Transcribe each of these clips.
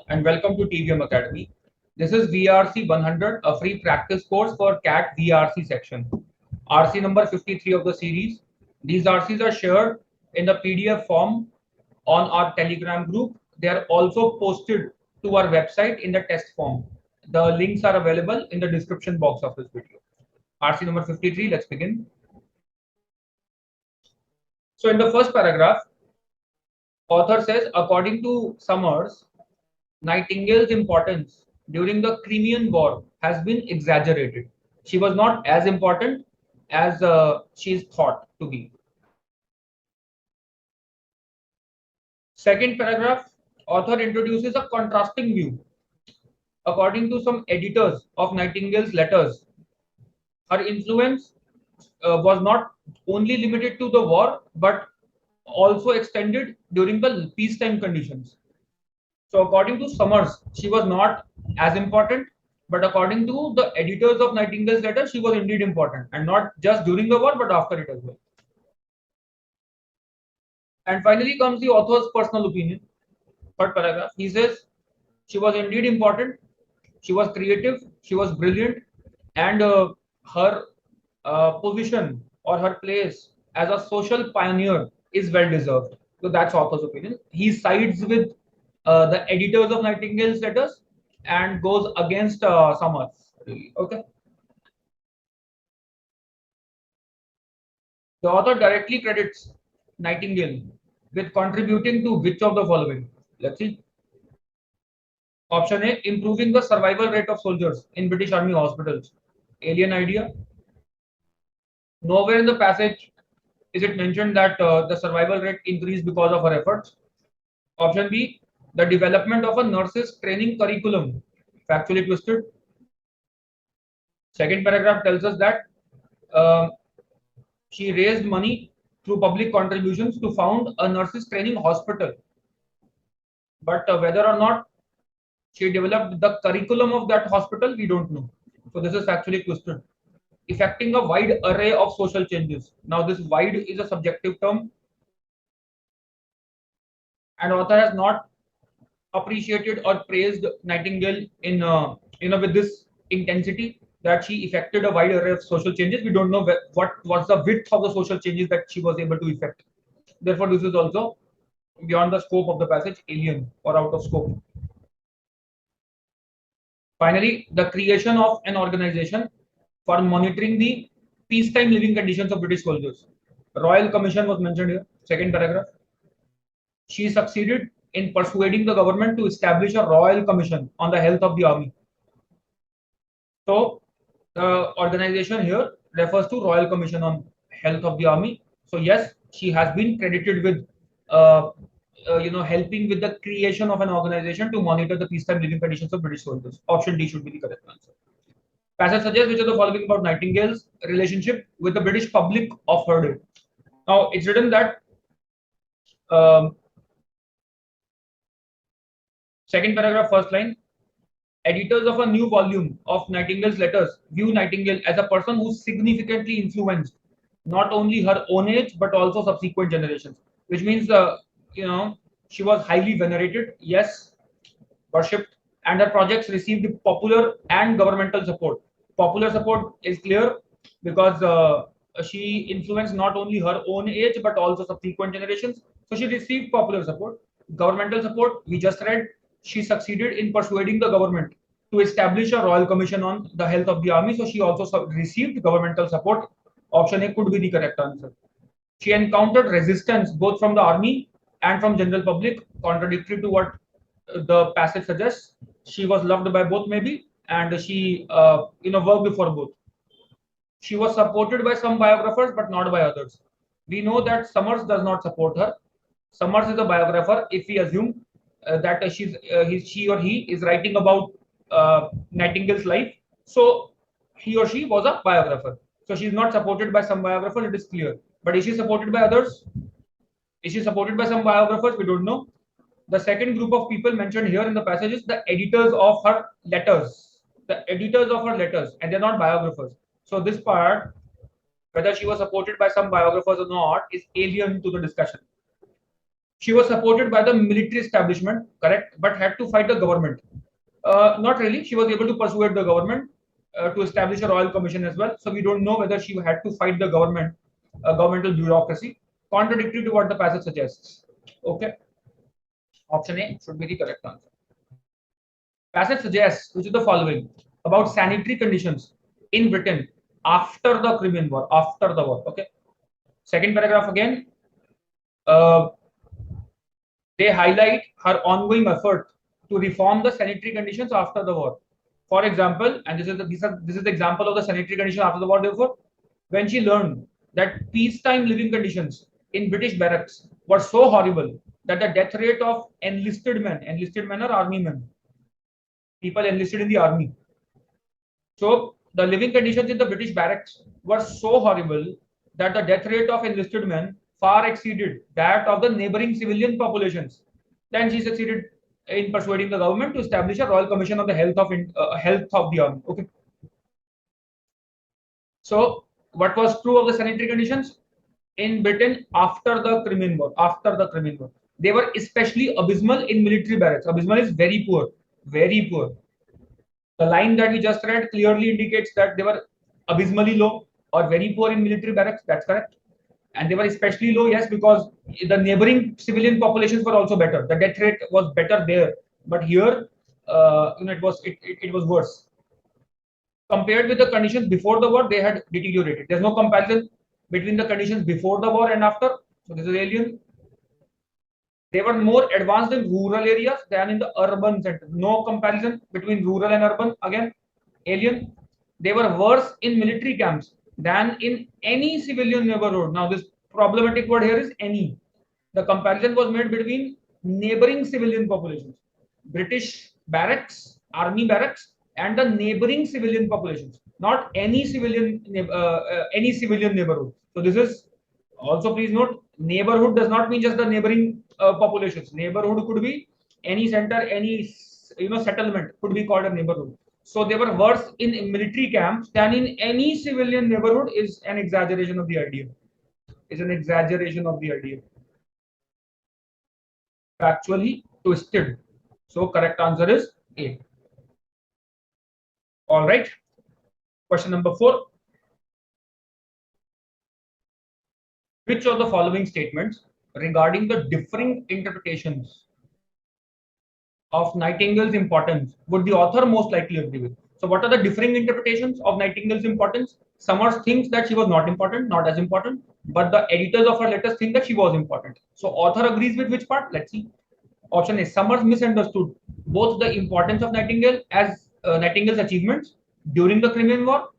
and welcome to TVM Academy. This is VRC 100, a free practice course for CAT VRC section. RC number 53 of the series. These RCs are shared in the PDF form on our Telegram group. They are also posted to our website in the test form. The links are available in the description box of this video. RC number 53, let's begin. So in the first paragraph, author says, according to Summers, Nightingale's importance during the Crimean War has been exaggerated. She was not as important as she is thought to be. Second paragraph, author introduces a contrasting view. According to some editors of Nightingale's letters, her influence was not only limited to the war but also extended during the peacetime conditions. So according to Summers, she was not as important, but according to the editors of Nightingale's letter, she was indeed important, and not just during the war, but after it as well. And finally comes the author's personal opinion. Third paragraph, he says, she was indeed important, she was creative, she was brilliant, and her position or her place as a social pioneer is well deserved. So that's author's opinion. He sides with the editors of Nightingale's letters and goes against Summers. Really. Okay. The author directly credits Nightingale with contributing to which of the following? Let's see. Option A, improving the survival rate of soldiers in British Army hospitals. Alien idea. Nowhere in the passage is it mentioned that the survival rate increased because of her efforts. Option B, the development of a nurses training curriculum. Factually twisted. Second paragraph tells us that uh, she raised money through public contributions to found a nurses training hospital. But whether or not she developed the curriculum of that hospital, we don't know. So this is actually twisted. Effecting a wide array of social changes. Now this wide is a subjective term, and author has not appreciated or praised Nightingale in with this intensity that she effected a wide array of social changes. We don't know what was the width of the social changes that she was able to effect. Therefore, this is also beyond the scope of the passage, alien or out of scope. Finally, the creation of an organization for monitoring the peacetime living conditions of British soldiers. Royal Commission was mentioned here, second paragraph. She succeeded in persuading the government to establish a royal commission on the health of the army. So the organization here refers to Royal Commission on Health of the Army. So yes, she has been credited with helping with the creation of an organization to monitor the peacetime living conditions of British soldiers. Option D should be the correct answer. Passage suggests which of the following about Nightingale's relationship with the British public of her day. Now it's written that second paragraph, first line, editors of a new volume of Nightingale's letters view Nightingale as a person who significantly influenced not only her own age but also subsequent generations, which means she was highly venerated, yes, worshipped, and her projects received popular and governmental support. Popular support is clear because she influenced not only her own age but also subsequent generations. So she received popular support. Governmental support, we just read, she succeeded in persuading the government to establish a royal commission on the health of the army. So she also received governmental support. Option A could be the correct answer. She encountered resistance both from the army and from general public, contradictory to what the passage suggests. She was loved by both, maybe, and she worked before both. She was supported by some biographers but not by others. We know that Summers does not support her. Summers is a biographer. If we assume that she or he is writing about Nightingale's life, so he or she was a biographer. So she is not supported by some biographers. It is clear. But is she supported by others? Is she supported by some biographers? We don't know. The second group of people mentioned here in the passage is the editors of her letters. The editors of her letters, and they're not biographers. So this part, whether she was supported by some biographers or not, is alien to the discussion. She was supported by the military establishment, correct, but had to fight the government. Not really. She was able to persuade the government to establish a royal commission as well. So we don't know whether she had to fight the government, governmental bureaucracy, contradictory to what the passage suggests. Okay. Option A should be the correct answer. Passage suggests, which is the following, about sanitary conditions in Britain after the Crimean War. After the war. Okay. Second paragraph again. Uh, they highlight her ongoing effort to reform the sanitary conditions after the war. For example, and this is the example of the sanitary condition after the war. Therefore, when she learned that peacetime living conditions in British barracks were so horrible that the death rate of enlisted men are army men, people enlisted in the army. So the living conditions in the British barracks were so horrible that the death rate of enlisted men far exceeded that of the neighboring civilian populations. Then she succeeded in persuading the government to establish a royal commission on the health of the army. Okay. So what was true of the sanitary conditions in Britain after the Crimean War? After the Crimean War, they were especially abysmal in military barracks. Abysmal is very poor, very poor. The line that we just read clearly indicates that they were abysmally low or very poor in military barracks. That's correct. And they were especially low, yes, because the neighboring civilian populations were also better. The death rate was better there, but here, it was worse. Compared with the conditions before the war, they had deteriorated. There's no comparison between the conditions before the war and after. So this is alien. They were more advanced in rural areas than in the urban centers. No comparison between rural and urban. Again, alien. They were worse in military camps than in any civilian neighborhood. Now, this problematic word here is any. The comparison was made between neighboring civilian populations, British barracks, army barracks, and the neighboring civilian populations, not any civilian neighborhood. So this is also, please note, neighborhood does not mean just the neighboring populations. Neighborhood could be any center, any settlement could be called a neighborhood. So they were worse in military camps than in any civilian neighborhood is an exaggeration of the idea. Is an exaggeration of the idea. Factually twisted. So correct answer is A. All right. Question number 4. Which of the following statements regarding the differing interpretations of Nightingale's importance would the author most likely agree with? So what are the differing interpretations of Nightingale's importance? Summers thinks that she was not important, not as important, but the editors of her letters think that she was important. So author agrees with which part? Let's see. Option A, Summers misunderstood both the importance of Nightingale as Nightingale's achievements during the Crimean War.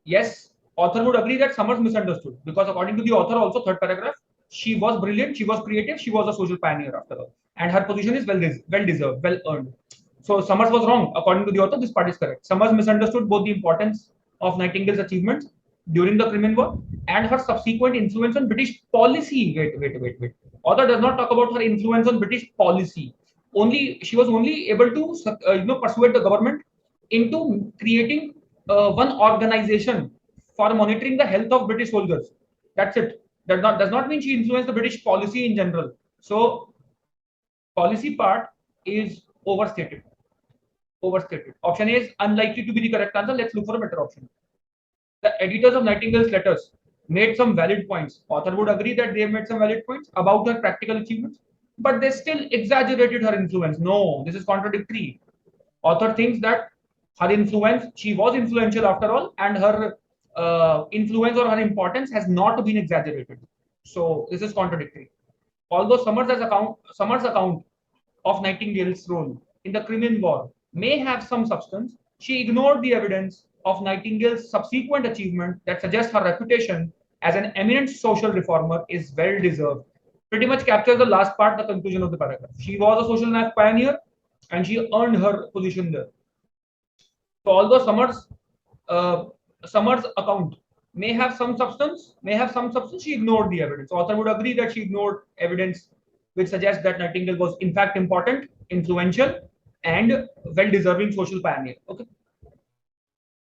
Yes, author would agree that Summers misunderstood because according to the author, also third paragraph, she was brilliant, she was creative, she was a social pioneer after all, and her position is well deserved, well earned. So Summers was wrong according to the author. This part is correct. Summers misunderstood both the importance of Nightingale's achievements during the Crimean War and her subsequent influence on British policy. Wait. Author does not talk about her influence on British policy. She was only able to persuade the government into creating one organization for monitoring the health of British soldiers. That's it. That does not mean she influenced the British policy in general. So policy part is overstated. Option A is unlikely to be the correct answer. Let's look for a better option. The editors of Nightingale's letters made some valid points. Author would agree that they have made some valid points about her practical achievements, but they still exaggerated her influence. No, this is contradictory. Author thinks that her influence, she was influential after all, and her influence or her importance has not been exaggerated. So this is contradictory. Although Summers' account of Nightingale's role in the Crimean War may have some substance, she ignored the evidence of Nightingale's subsequent achievement that suggests her reputation as an eminent social reformer is well deserved. Pretty much captures the last part, the conclusion of the paragraph. She was a social pioneer and she earned her position there. So although Summers' account may have some substance, she ignored the evidence. Author would agree that she ignored evidence which suggests that Nightingale was in fact important, influential, and well-deserving social pioneer. Okay.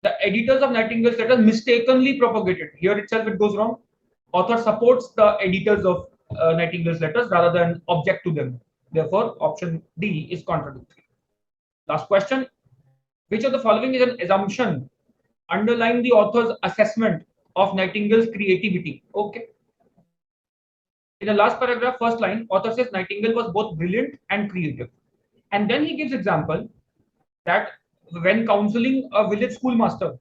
The editors of Nightingale's letters mistakenly propagated. Here itself it goes wrong. Author supports the editors of Nightingale's letters rather than object to them. Therefore, option D is contradictory. Last question. Which of the following is an assumption underlying the author's assessment of Nightingale's creativity? Okay. In the last paragraph, first line, author says Nightingale was both brilliant and creative. And then he gives example that when counseling a village schoolmaster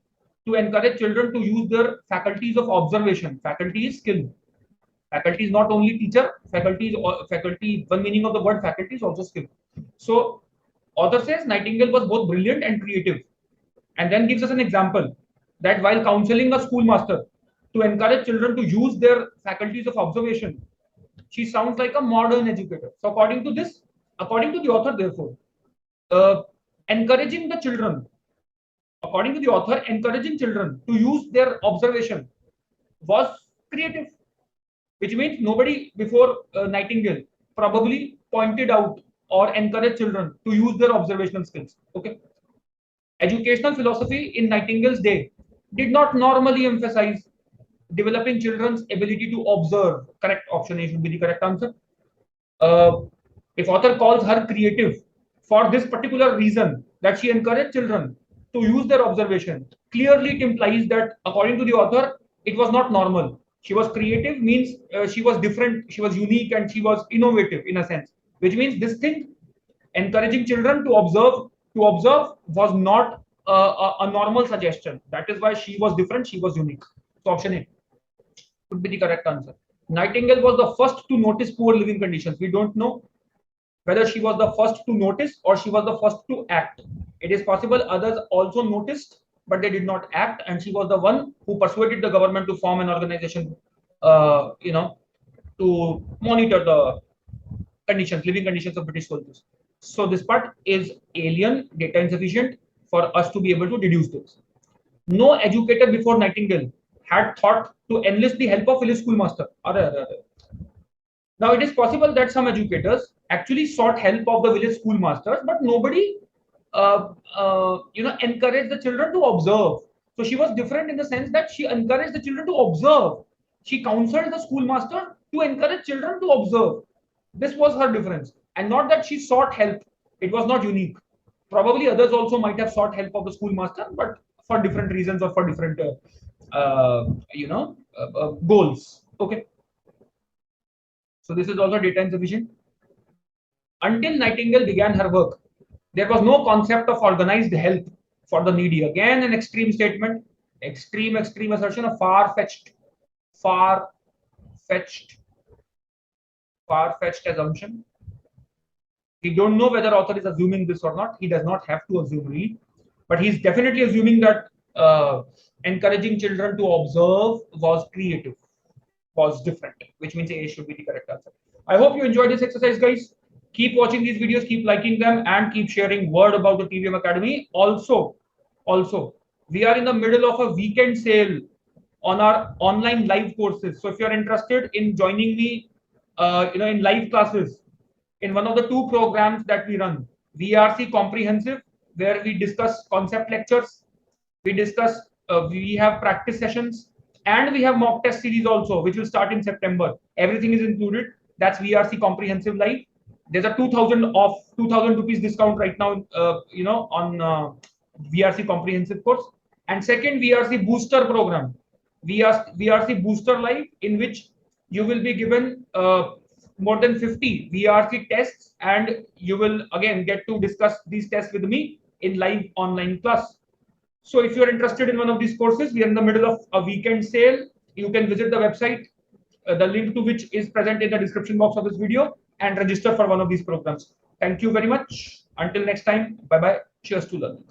to encourage children to use their faculties of observation, faculty is skill. Faculty is not only teacher, faculty, one meaning of the word faculty is also skill. So author says Nightingale was both brilliant and creative, and then gives us an example that while counseling a schoolmaster to encourage children to use their faculties of observation, she sounds like a modern educator. So according to this, according to the author, therefore, uh, encouraging the children, according to the author, encouraging children to use their observation was creative, which means nobody before Nightingale probably pointed out or encouraged children to use their observational skills. Okay. Educational philosophy in Nightingale's day did not normally emphasize developing children's ability to observe. Correct option A should be the correct answer. Uh, if author calls her creative for this particular reason, that she encouraged children to use their observation, clearly it implies that according to the author, it was not normal. She was creative means she was different, she was unique, and she was innovative in a sense. Which means this thing, encouraging children to observe was not a normal suggestion. That is why she was different, she was unique. So option A would be the correct answer. Nightingale was the first to notice poor living conditions. We don't know whether she was the first to notice or she was the first to act. It is possible others also noticed, but they did not act, and she was the one who persuaded the government to form an organization, to monitor the living conditions of British soldiers. So this part is alien, data insufficient for us to be able to deduce this. No educator before Nightingale had thought to enlist the help of village schoolmaster. Now it is possible that some educators actually sought help of the village schoolmasters, but nobody, encouraged the children to observe. So she was different in the sense that she encouraged the children to observe. She counseled the schoolmaster to encourage children to observe. This was her difference, and not that she sought help. It was not unique. Probably others also might have sought help of the schoolmaster, but for different reasons or for different, goals. Okay. So this is also data insufficient. Until Nightingale began her work, there was no concept of organized help for the needy. Again, an extreme statement, extreme assertion, a far-fetched assumption. We don't know whether author is assuming this or not. He does not have to assume really, but he's definitely assuming that encouraging children to observe was creative, was different, which means A should be the correct answer. I hope you enjoyed this exercise, guys. Keep watching these videos, keep liking them, and keep sharing word about the TVM Academy. Also, we are in the middle of a weekend sale on our online live courses. So if you're interested in joining me, in live classes, in one of the two programs that we run, VARC Comprehensive, where we discuss concept lectures, we have practice sessions, and we have mock test series also, which will start in September. Everything is included. That's VARC Comprehensive Live. There's a 2,000 rupees discount right now, on VARC Comprehensive course. And second, VARC Booster program, VARC Booster Live, in which you will be given more than 50 VARC tests, and you will again get to discuss these tests with me in live online class. So if you're interested in one of these courses, we are in the middle of a weekend sale. You can visit the website, the link to which is present in the description box of this video, and register for one of these programs. Thank you very much. Until next time, bye-bye. Cheers to learning.